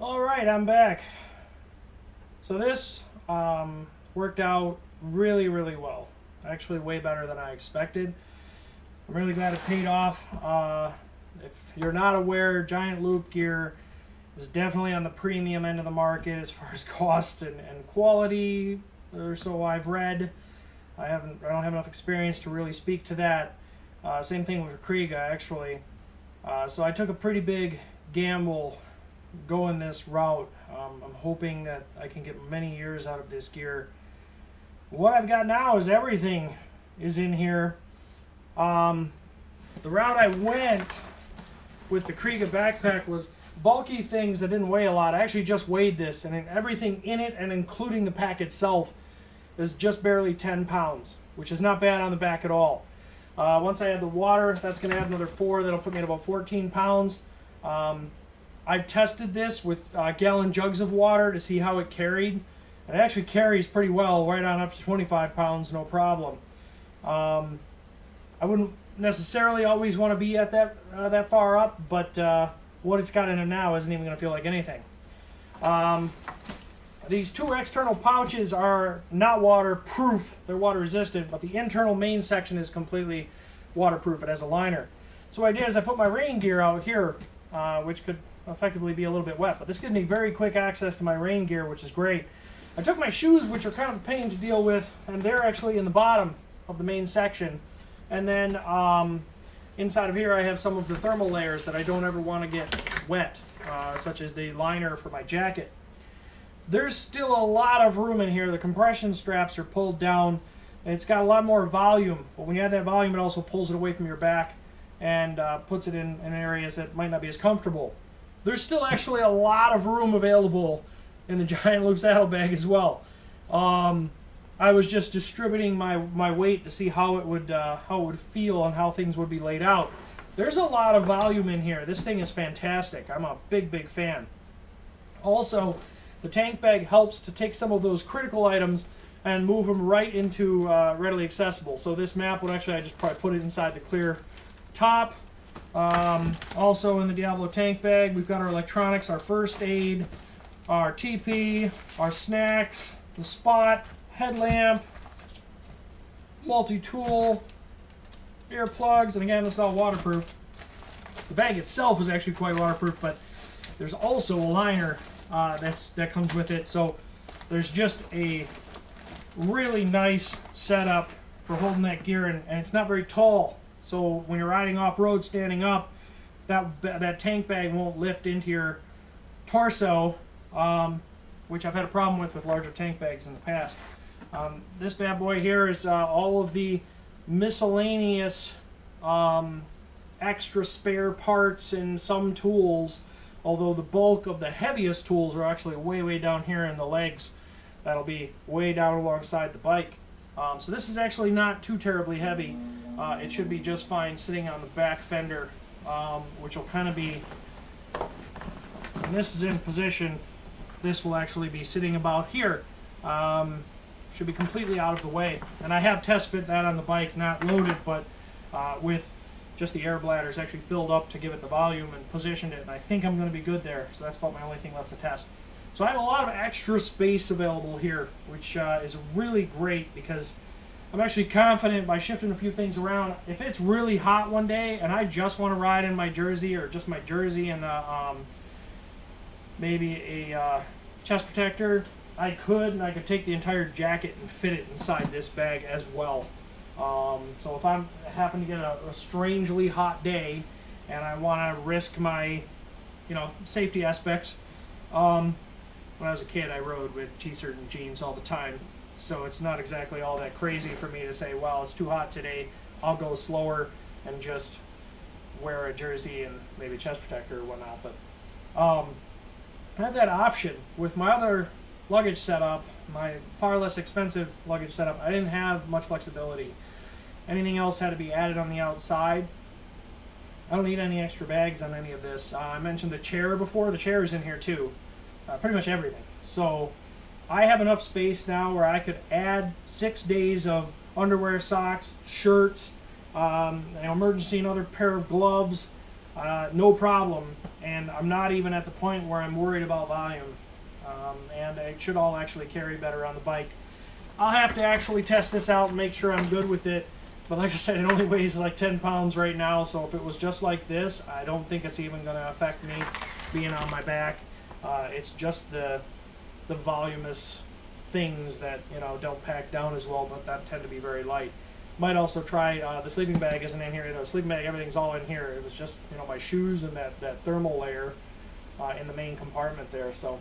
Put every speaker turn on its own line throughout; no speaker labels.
Alright, I'm back. So this worked out really well. Actually way better than I expected. I'm really glad it paid off. If you're not aware, Giant Loop gear is definitely on the premium end of the market as far as cost and quality, or so I've read. I don't have enough experience to really speak to that. Same thing with Kriega, actually. So I took a pretty big gamble going this route. I'm hoping that I can get many years out of this gear. What I've got now is everything is in here. The route I went with the Kriega backpack was bulky things that didn't weigh a lot. I actually just weighed this, and everything in it, and including the pack itself, is just barely 10 pounds, which is not bad on the back at all. Once I add the water, that's going to add another 4. That'll put me at about 14 pounds. I've tested this with gallon jugs of water to see how it carried. It actually carries pretty well, right on up to 25 pounds, no problem. I wouldn't necessarily always want to be at that far up, but what it's got in it now isn't even going to feel like anything. These 2 external pouches are not waterproof. They're water resistant, but the internal main section is completely waterproof. It has a liner. So what I did is I put my rain gear out here, which could effectively be a little bit wet, but this gives me very quick access to my rain gear, which is great. I took my shoes, which are kind of a pain to deal with, and they're actually in the bottom of the main section. And then inside of here I have some of the thermal layers that I don't ever want to get wet, such as the liner for my jacket. There's still a lot of room in here. The compression straps are pulled down, and it's got a lot more volume, but when you add that volume, it also pulls it away from your back and puts it in areas that might not be as comfortable. There's still actually a lot of room available in the Giant Loop saddlebag as well. I was just distributing my weight to see how it would feel and how things would be laid out. There's a lot of volume in here. This thing is fantastic. I'm a big fan. Also, the tank bag helps to take some of those critical items and move them right into readily accessible. So this map would actually, I just probably put it inside the clear top. Also in the Diablo tank bag, we've got our electronics, our first aid, our TP, our snacks, the spot, headlamp, multi-tool, earplugs, and again, this is all waterproof. The bag itself is actually quite waterproof, but there's also a liner that comes with it, so there's just a really nice setup for holding that gear, and it's not very tall. So when you're riding off-road standing up, that tank bag won't lift into your torso, which I've had a problem with larger tank bags in the past. This bad boy here is all of the miscellaneous extra spare parts and some tools, although the bulk of the heaviest tools are actually way down here in the legs. That'll be way down alongside the bike. So this is actually not too terribly heavy. It should be just fine sitting on the back fender, which will kind of be, when this is in position, this will actually be sitting about here. Should be completely out of the way. And I have test fit that on the bike, not loaded, but with just the air bladders actually filled up to give it the volume and positioned it, and I think I'm going to be good there. So that's about my only thing left to test. So I have a lot of extra space available here, which is really great because I'm actually confident by shifting a few things around. If it's really hot one day and I just want to ride in my jersey, or just my jersey and maybe a chest protector, I could take the entire jacket and fit it inside this bag as well. So if I happen to get a strangely hot day and I want to risk my, safety aspects, when I was a kid, I rode with t-shirt and jeans all the time, so it's not exactly all that crazy for me to say, well, it's too hot today, I'll go slower and just wear a jersey and maybe a chest protector or whatnot. But I have that option. With my other luggage setup, my far less expensive luggage setup, I didn't have much flexibility. Anything else had to be added on the outside. I don't need any extra bags on any of this. I mentioned the chair before. The chair is in here too. Pretty much everything. So I have enough space now where I could add 6 days of underwear, socks, shirts, an emergency another pair of gloves, no problem, and I'm not even at the point where I'm worried about volume, and it should all actually carry better on the bike. I'll have to actually test this out and make sure I'm good with it, but like I said, it only weighs like 10 pounds right now, so if it was just like this, I don't think it's even going to affect me being on my back. It's just the voluminous things that, you know, don't pack down as well, but that tend to be very light. Might also try, the sleeping bag isn't in here, you know, sleeping bag, everything's all in here. It was just, you know, my shoes and that thermal layer in the main compartment there. So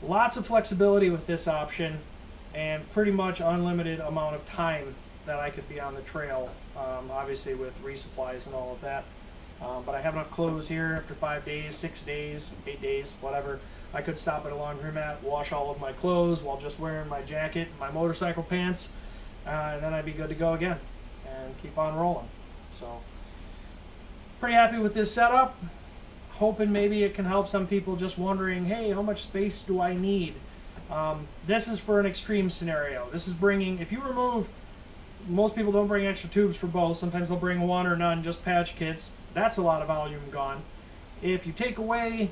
lots of flexibility with this option, and pretty much unlimited amount of time that I could be on the trail, obviously with resupplies and all of that. But I have enough clothes here after 5 days, 6 days, 8 days, whatever. I could stop at a laundromat, wash all of my clothes while just wearing my jacket, my motorcycle pants, and then I'd be good to go again and keep on rolling. So pretty happy with this setup. Hoping maybe it can help some people just wondering, hey, how much space do I need? This is for an extreme scenario. This is bringing, if you remove, most people don't bring extra tubes for both. Sometimes they'll bring one or none, just patch kits. That's a lot of volume gone. If you take away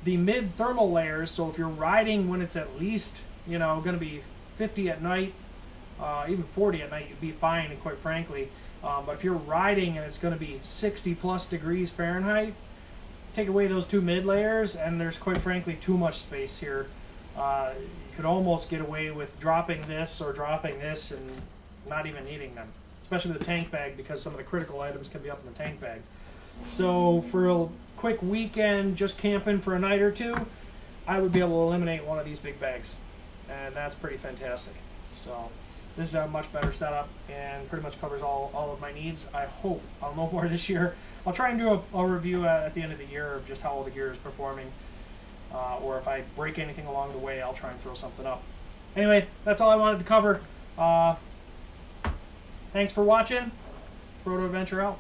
the mid thermal layers, so if you're riding when it's at least, you know, going to be 50 at night, even 40 at night, you'd be fine, and quite frankly. But if you're riding and it's going to be 60 plus degrees Fahrenheit, take away those two mid layers and there's quite frankly too much space here. You could almost get away with dropping this or dropping this and not even needing them, especially the tank bag, because some of the critical items can be up in the tank bag. So for a quick weekend just camping for a night or two, I would be able to eliminate one of these big bags, and that's pretty fantastic. So this is a much better setup and pretty much covers all of my needs. I hope I'll know more this year. I'll try and do a review at the end of the year of just how all the gear is performing, or if I break anything along the way, I'll try and throw something up. Anyway, that's all I wanted to cover. Thanks for watching. Proto Adventure out.